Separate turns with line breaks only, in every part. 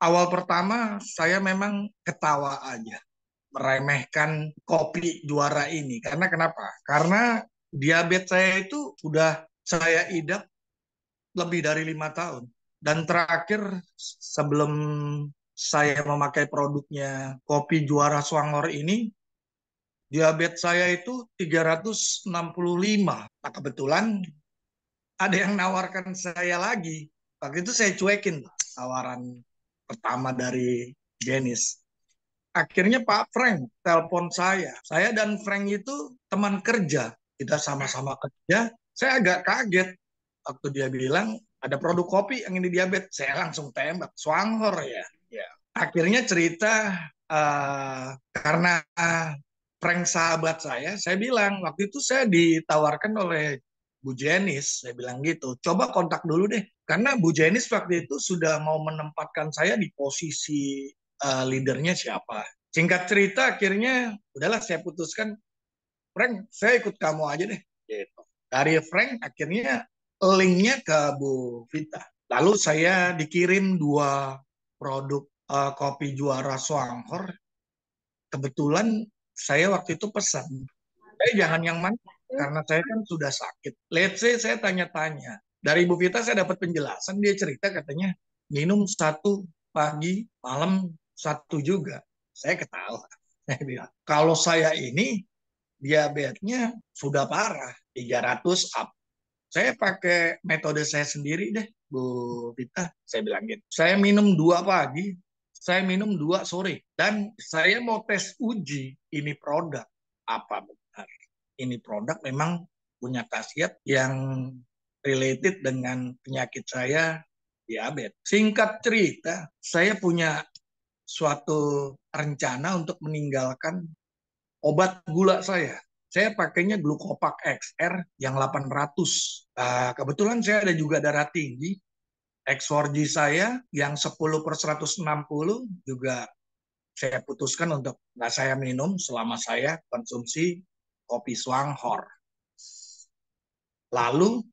Awal pertama saya memang ketawa aja, meremehkan kopi juara ini. Karena kenapa? Karena diabetes saya itu sudah saya idap lebih dari 5 tahun. Dan terakhir sebelum saya memakai produknya kopi juara Swangor ini, diabetes saya itu 365. Nah, kebetulan ada yang nawarkan saya lagi. Waktu itu saya cuekin tawaran pertama dari Jenis. Akhirnya Pak Frank telepon saya. Saya dan Frank itu teman kerja. Kita sama-sama kerja. Saya agak kaget waktu dia bilang ada produk kopi yang ini diabetes. Saya langsung tembak. Swanghor ya. Ya. Akhirnya cerita karena Frank sahabat saya bilang waktu itu saya ditawarkan oleh Bu Jenis, saya bilang gitu. Coba kontak dulu deh, karena Bu Jenis waktu itu sudah mau menempatkan saya di posisi leadernya siapa. Singkat cerita, akhirnya udahlah saya putuskan, Frank, saya ikut kamu aja deh. Gitu. Dari Frank, akhirnya linknya ke Bu Vita. Lalu saya dikirim dua produk kopi juara Swanghor. Kebetulan saya waktu itu pesan, jangan yang mana, karena saya kan sudah sakit. Let's say saya tanya-tanya. Dari Ibu Vita saya dapat penjelasan, dia cerita katanya minum satu pagi, malam satu juga. Saya ketawa. Saya bilang, kalau saya ini diabetesnya sudah parah, 300 up. Saya pakai metode saya sendiri deh, Bu Vita. Saya bilang gitu. Saya minum dua pagi, saya minum dua sore. Dan saya mau tes uji ini produk. Apa benar? Ini produk memang punya khasiat yang related dengan penyakit saya, diabetes. Singkat cerita, saya punya suatu rencana untuk meninggalkan obat gula saya. Saya pakainya Glucopak XR yang 800. Kebetulan saya ada juga darah tinggi. X4G saya yang 10/160 juga saya putuskan untuk nggak saya minum selama saya konsumsi kopi Swanghor. Lalu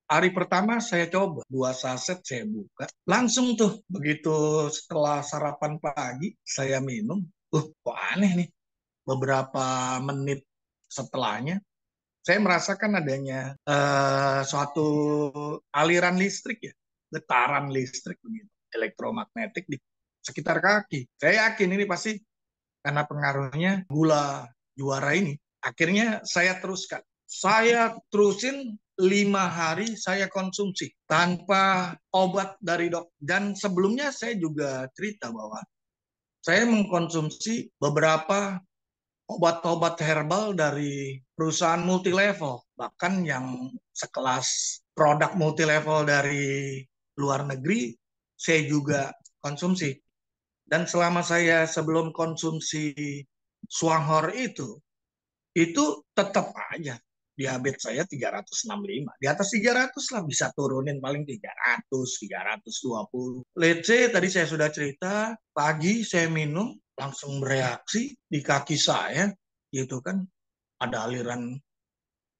hari pertama saya coba, dua saset saya buka. Langsung tuh, begitu setelah sarapan pagi, saya minum. Kok aneh nih. Beberapa menit setelahnya, saya merasakan adanya suatu aliran listrik ya, getaran listrik begitu, elektromagnetik di sekitar kaki. Saya yakin ini pasti karena pengaruhnya gula juara ini. Akhirnya saya teruskan. Saya terusin 5 hari saya konsumsi tanpa obat dari dok. Dan sebelumnya saya juga cerita bahwa saya mengkonsumsi beberapa obat-obat herbal dari perusahaan multilevel, bahkan yang sekelas produk multilevel dari luar negeri, saya juga konsumsi. Dan selama saya sebelum konsumsi Swanghor itu tetap aja diabetes saya 365. Di atas 300 lah, bisa turunin paling 300, 320. Let's say tadi saya sudah cerita, pagi saya minum, langsung bereaksi di kaki saya, gitu kan, ada aliran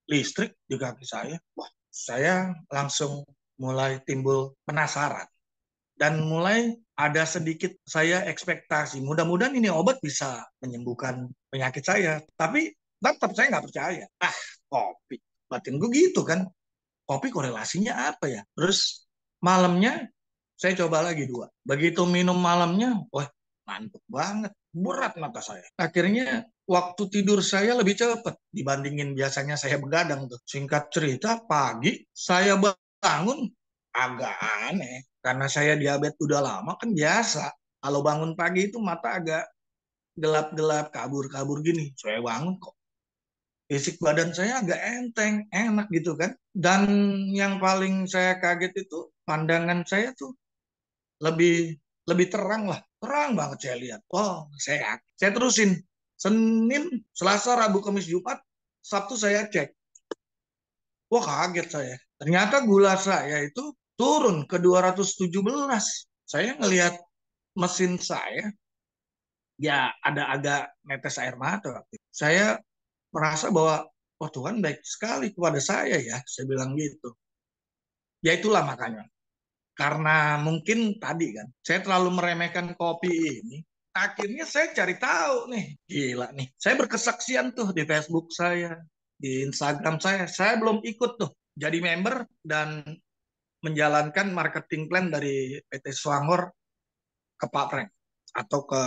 listrik di kaki saya. Wah, saya langsung mulai timbul penasaran. Dan mulai ada sedikit saya ekspektasi. Mudah-mudahan ini obat bisa menyembuhkan penyakit saya. Tapi tetap saya nggak percaya. Kopi. Batin gue gitu kan. Kopi korelasinya apa ya? Terus malamnya saya coba lagi dua. Begitu minum malamnya, wah ngantuk banget. Berat mata saya. Akhirnya waktu tidur saya lebih cepat dibandingin biasanya saya begadang tuh. Singkat cerita, pagi saya bangun agak aneh. Karena saya diabetes udah lama kan biasa. Kalau bangun pagi itu mata agak gelap-gelap, kabur-kabur gini. Saya bangun kok fisik badan saya agak enteng, enak gitu kan. Dan yang paling saya kaget itu pandangan saya tuh lebih lebih terang lah, terang banget saya lihat. Oh, saya terusin Senin, Selasa, Rabu, Kamis, Jumat, Sabtu saya cek. Wah kaget saya. Ternyata gula saya itu turun ke 217. Saya ngelihat mesin saya, ya ada agak netes air mata waktu itu. Saya merasa bahwa oh Tuhan baik sekali kepada saya ya, saya bilang gitu. Ya itulah makanya. Karena mungkin tadi kan, saya terlalu meremehkan kopi ini. Akhirnya saya cari tahu nih, gila nih. Saya berkesaksian tuh di Facebook saya, di Instagram saya. Saya belum ikut tuh jadi member dan menjalankan marketing plan dari PT Swangor ke Pak Frank atau ke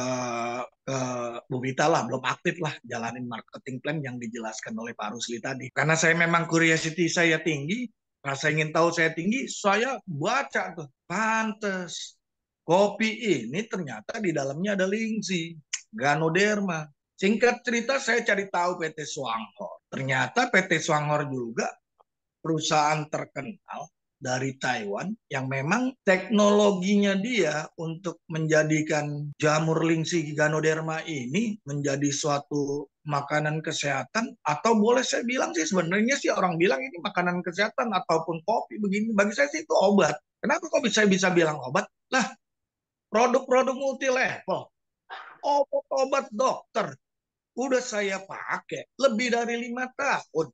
Bu Vita lah, belum aktif lah jalanin marketing plan yang dijelaskan oleh Pak Rusli tadi. Karena saya memang curiosity saya tinggi, rasa ingin tahu saya tinggi, saya baca tuh, pantes kopi ini ternyata di dalamnya ada lingsi, ganoderma. Singkat cerita saya cari tahu PT Swangor. Ternyata PT Swangor juga perusahaan terkenal dari Taiwan yang memang teknologinya dia untuk menjadikan jamur lingsi ganoderma ini menjadi suatu makanan kesehatan, atau boleh saya bilang sih sebenarnya sih orang bilang ini makanan kesehatan ataupun kopi begini, bagi saya sih itu obat. Kenapa kok bisa bilang obat? Lah, produk-produk multi level, obat-obat dokter udah saya pakai lebih dari 5 tahun.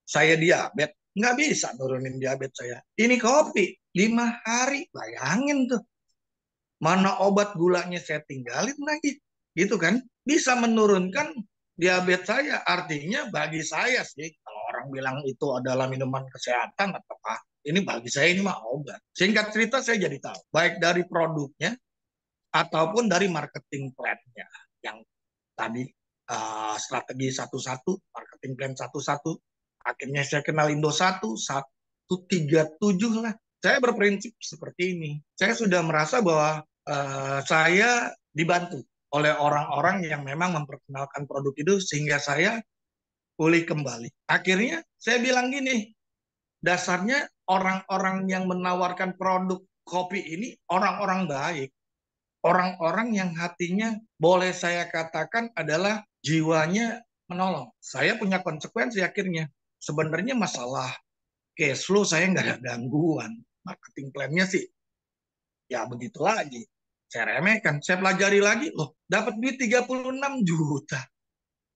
Saya diabetes, nggak bisa nurunin diabetes saya. Ini kopi, 5 hari, bayangin tuh. Mana obat gulanya saya tinggalin lagi. Gitu kan. Bisa menurunkan diabetes saya. Artinya bagi saya sih, kalau orang bilang itu adalah minuman kesehatan, apakah ini bagi saya ini mah obat. Singkat cerita saya jadi tahu. Baik dari produknya, ataupun dari marketing plan-nya. Yang tadi strategi satu-satu, marketing plan satu-satu. Akhirnya saya kenal Indo 137 lah. Saya berprinsip seperti ini. Saya sudah merasa bahwa saya dibantu oleh orang-orang yang memang memperkenalkan produk itu sehingga saya pulih kembali. Akhirnya saya bilang gini, dasarnya orang-orang yang menawarkan produk kopi ini orang-orang baik. Orang-orang yang hatinya boleh saya katakan adalah jiwanya menolong. Saya punya konsekuensi akhirnya. Sebenarnya masalah cash flow saya nggak ada gangguan. Marketing plan-nya sih ya begitu lagi. Saya remehkan. Saya pelajari lagi, loh dapat duit 36 juta.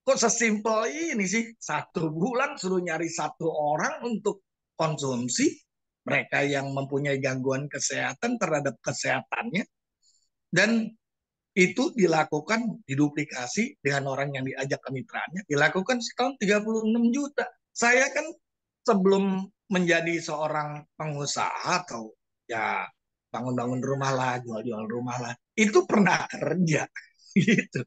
Kok sesimpel ini sih? 1 bulan suruh nyari 1 orang untuk konsumsi. Mereka yang mempunyai gangguan kesehatan terhadap kesehatannya. Dan itu dilakukan, diduplikasi dengan orang yang diajak kemitraannya, dilakukan setahun 36 juta. Saya kan sebelum menjadi seorang pengusaha atau ya bangun-bangun rumah lah, jual-jual rumah lah, itu pernah kerja gitu.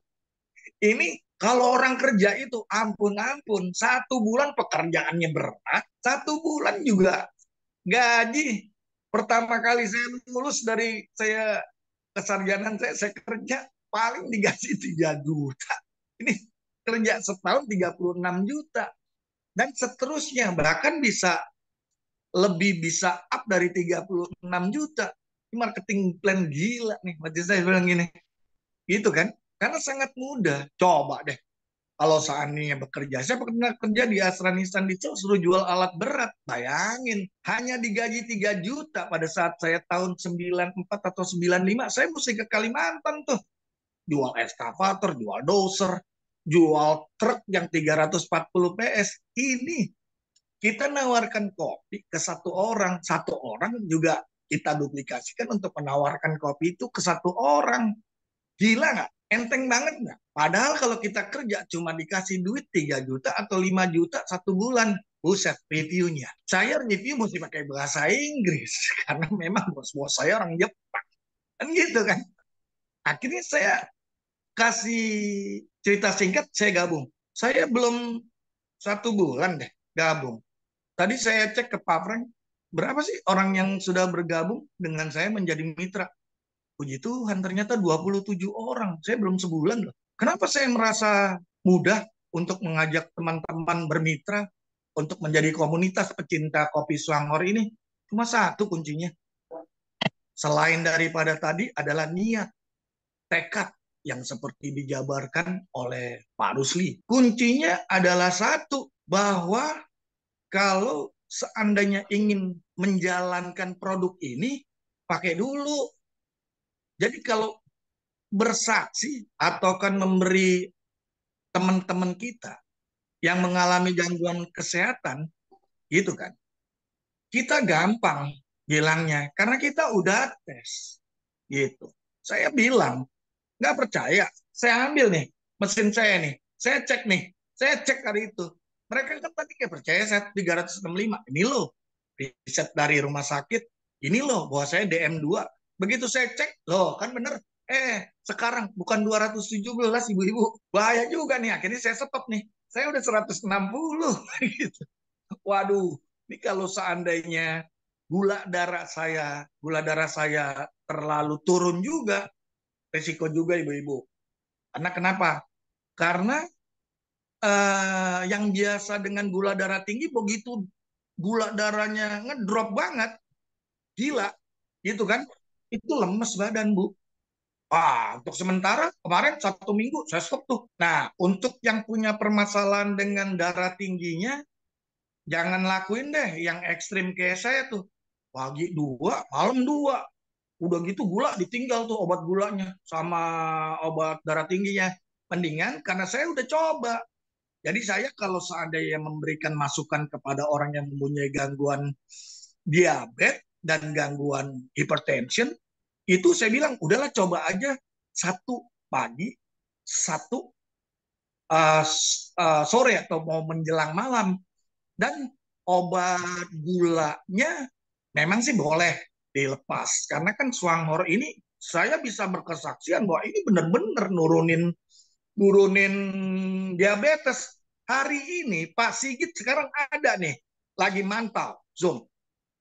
Ini kalau orang kerja itu ampun-ampun, 1 bulan pekerjaannya berat, 1 bulan juga gaji. Pertama kali saya lulus dari kesarjanaan saya kerja paling digaji 3 juta. Ini kerja setahun 36 juta. Dan seterusnya, bahkan bisa up dari 36 juta. Ini marketing plan gila nih, macam saya bilang gini. Gitu kan? Karena sangat mudah. Coba deh, kalau seandainya bekerja, saya pernah kerja di Astra Nissan di suruh jual alat berat. Bayangin, hanya digaji 3 juta pada saat saya tahun 94 atau 95, saya mesti ke Kalimantan tuh. Jual eskavator, jual doser, jual truk yang 340 PS. Ini kita nawarkan kopi ke 1 orang. 1 orang juga kita duplikasikan untuk menawarkan kopi itu ke 1 orang. Gila nggak? Enteng banget nggak? Padahal kalau kita kerja cuma dikasih duit 3 juta atau 5 juta 1 bulan. Buset, reviewnya. Saya review mesti pakai bahasa Inggris. Karena memang bos-bos saya orang Jepang. Kan gitu kan. Akhirnya saya kasih cerita singkat, saya gabung. Saya belum 1 bulan deh gabung. Tadi saya cek ke Pak Frank, berapa sih orang yang sudah bergabung dengan saya menjadi mitra? Puji Tuhan, ternyata 27 orang. Saya belum sebulan loh. Kenapa saya merasa mudah untuk mengajak teman-teman bermitra untuk menjadi komunitas pecinta kopi Selangor ini? Cuma satu kuncinya. Selain daripada tadi adalah niat, tekad yang seperti dijabarkan oleh Pak Rusli. Kuncinya adalah satu, bahwa kalau seandainya ingin menjalankan produk ini, pakai dulu. Jadi kalau bersaksi atau kan memberi teman-teman kita yang mengalami gangguan kesehatan, gitu kan, kita gampang. bilangnya. Karena kita udah tes. Gitu. Saya bilang, nggak percaya. Saya ambil nih mesin saya nih. Saya cek nih. Saya cek hari itu. Mereka kan tadi kayak percaya saya 365. Ini loh. Riset dari rumah sakit. Ini loh bahwa saya DM2. Begitu saya cek, loh kan bener. Sekarang bukan 217 ibu-ibu. Bahaya juga nih. Akhirnya saya stop nih. Saya udah 160. Gitu. Waduh, ini kalau seandainya gula darah saya terlalu turun juga, resiko juga ibu-ibu. Karena kenapa? Karena yang biasa dengan gula darah tinggi, begitu gula darahnya ngedrop banget, gila, gitu kan? Itu lemes badan, Bu. Untuk sementara kemarin 1 minggu saya stop tuh. Nah, untuk yang punya permasalahan dengan darah tingginya, jangan lakuin deh yang ekstrim kayak saya tuh. Pagi 2, malam 2. Udah gitu gula ditinggal tuh obat gulanya sama obat darah tingginya. Mendingan karena saya udah coba. Jadi saya kalau seandainya memberikan masukan kepada orang yang mempunyai gangguan diabetes dan gangguan hipertension, itu saya bilang udahlah coba aja satu pagi, satu sore atau mau menjelang malam. Dan obat gulanya memang sih boleh dilepas. Karena kan Swanghor ini saya bisa berkesaksian bahwa ini benar-benar nurunin nurunin diabetes. Hari ini Pak Sigit sekarang ada nih, lagi mantau Zoom.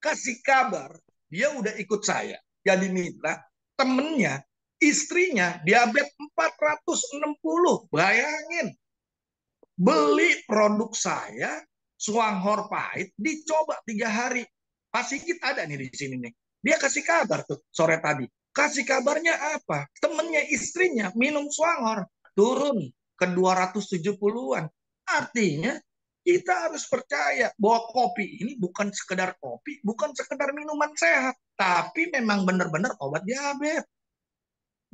Kasih kabar, dia udah ikut saya. Jadi mitra, temennya, istrinya diabetes 460. Bayangin, beli produk saya, Swanghor pahit, dicoba 3 hari. Pak Sigit ada nih di sini nih. Dia kasih kabar tuh sore tadi. Kasih kabarnya apa? Temennya istrinya minum Swanghor turun ke 270-an. Artinya kita harus percaya bahwa kopi ini bukan sekedar kopi, bukan sekedar minuman sehat, tapi memang benar-benar obat diabetes.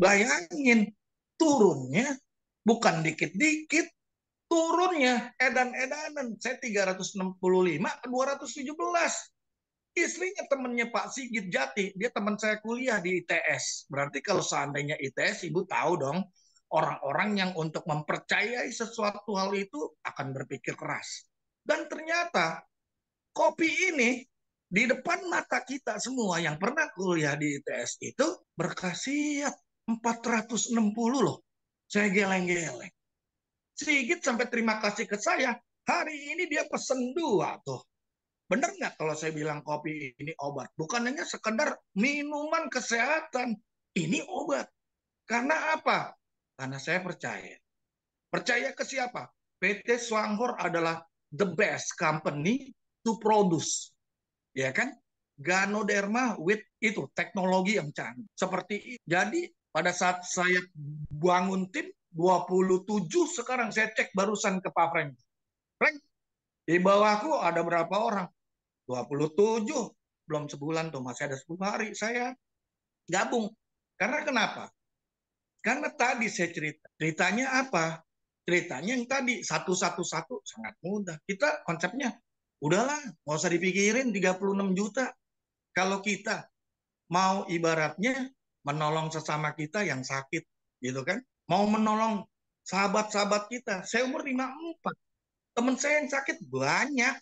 Bayangin turunnya bukan dikit-dikit, turunnya edan-edanan. Saya 365 ke 217. Istrinya temennya Pak Sigit Jati, dia teman saya kuliah di ITS. Berarti kalau seandainya ITS, Ibu tahu dong, orang-orang yang untuk mempercayai sesuatu hal itu akan berpikir keras. Dan ternyata kopi ini di depan mata kita semua yang pernah kuliah di ITS itu berkhasiat 460 loh. Saya geleng-geleng. Sigit sampai terima kasih ke saya. Hari ini dia pesen 2 tuh. Bener nggak kalau saya bilang kopi ini obat? Bukan hanya sekedar minuman kesehatan. Ini obat. Karena apa? Karena saya percaya. Percaya ke siapa? PT Swanghor adalah the best company to produce. Ya kan? Ganoderma with itu teknologi yang canggih. Seperti itu. Jadi pada saat saya bangun tim 27 sekarang saya cek barusan ke Pak Frank. Frank, di bawahku ada berapa orang? 27. Belum sebulan tuh, masih ada 10 hari saya gabung. Karena kenapa? Karena tadi saya cerita. Ceritanya apa? Ceritanya yang tadi, satu-satu-satu sangat mudah. Kita konsepnya, udahlah, nggak usah dipikirin 36 juta. Kalau kita mau ibaratnya menolong sesama kita yang sakit, gitu kan? Mau menolong sahabat-sahabat kita. Saya umur 54. Teman saya yang sakit banyak.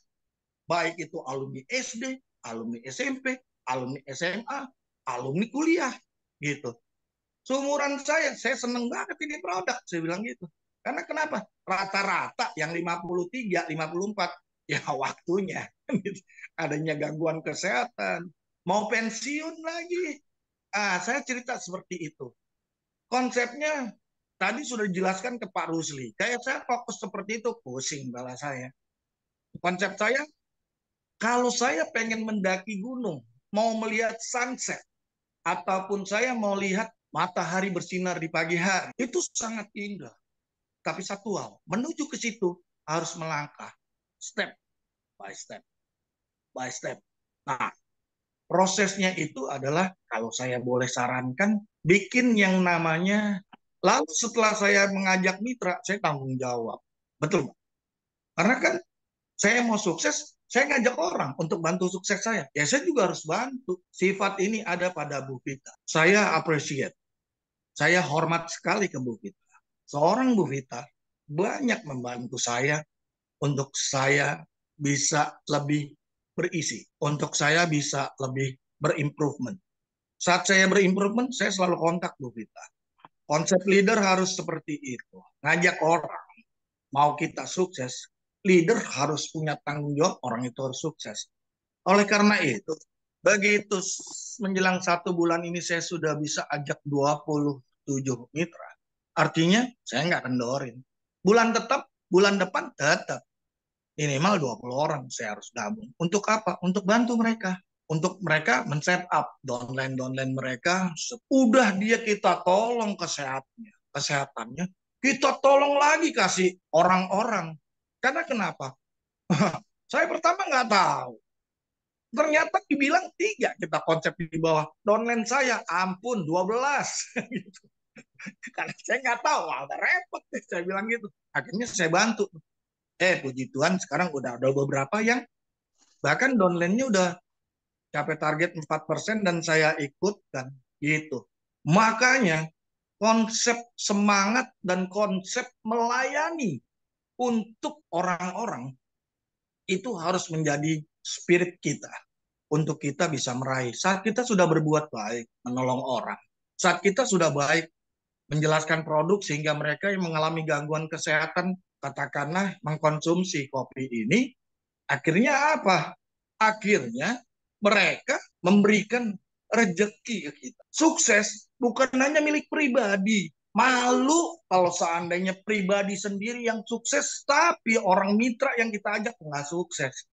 Baik itu alumni SD, alumni SMP, alumni SMA, alumni kuliah, gitu. Seumuran saya seneng banget ini produk, saya bilang gitu. Karena kenapa? Rata-rata yang 53, 54, ya waktunya. Adanya gangguan kesehatan, mau pensiun lagi. Saya cerita seperti itu. Konsepnya tadi sudah dijelaskan ke Pak Rusli. Kayak saya fokus seperti itu, pusing bala saya. Konsep saya, kalau saya pengen mendaki gunung, mau melihat sunset, ataupun saya mau lihat matahari bersinar di pagi hari, itu sangat indah. Tapi satu hal, menuju ke situ harus melangkah step by step by step. Nah, prosesnya itu adalah kalau saya boleh sarankan, bikin yang namanya, lalu setelah saya mengajak mitra, saya tanggung jawab. Betul, Pak? Karena kan saya mau sukses, Saya ngajak orang untuk bantu sukses saya. Ya saya juga harus bantu. Sifat ini ada pada Bu Vita. Saya appreciate. Saya hormat sekali ke Bu Vita. Seorang Bu Vita banyak membantu saya untuk saya bisa lebih berisi. Untuk saya bisa lebih berimprovement. Saat saya berimprovement, saya selalu kontak Bu Vita. Konsep leader harus seperti itu. Ngajak orang. Mau kita sukses, leader harus punya tanggung jawab, orang itu harus sukses. Oleh karena itu, begitu menjelang 1 bulan ini saya sudah bisa ajak 27 mitra. Artinya saya nggak kendorin. Bulan tetap, bulan depan tetap. Minimal 20 orang saya harus gabung. Untuk apa? Untuk bantu mereka. Untuk mereka men-set up downline-downline mereka. Udah dia kita tolong kesehatannya. Kita tolong lagi kasih orang-orang. Karena kenapa? Saya pertama nggak tahu. Ternyata dibilang 3 kita konsep di bawah. Downline saya, ampun 12. Karena saya nggak tahu, wah udah repot. Saya bilang gitu. Akhirnya saya bantu. Puji Tuhan sekarang udah ada beberapa yang bahkan downline-nya udah capai target 4% dan saya ikutkan gitu. Makanya konsep semangat dan konsep melayani untuk orang-orang itu harus menjadi spirit kita untuk kita bisa meraih. Saat kita sudah berbuat baik, menolong orang, saat kita sudah baik menjelaskan produk sehingga mereka yang mengalami gangguan kesehatan, katakanlah mengkonsumsi kopi ini, akhirnya apa? Akhirnya mereka memberikan rezeki ke kita. Sukses bukan hanya milik pribadi. Malu kalau seandainya pribadi sendiri yang sukses, tapi orang mitra yang kita ajak nggak sukses.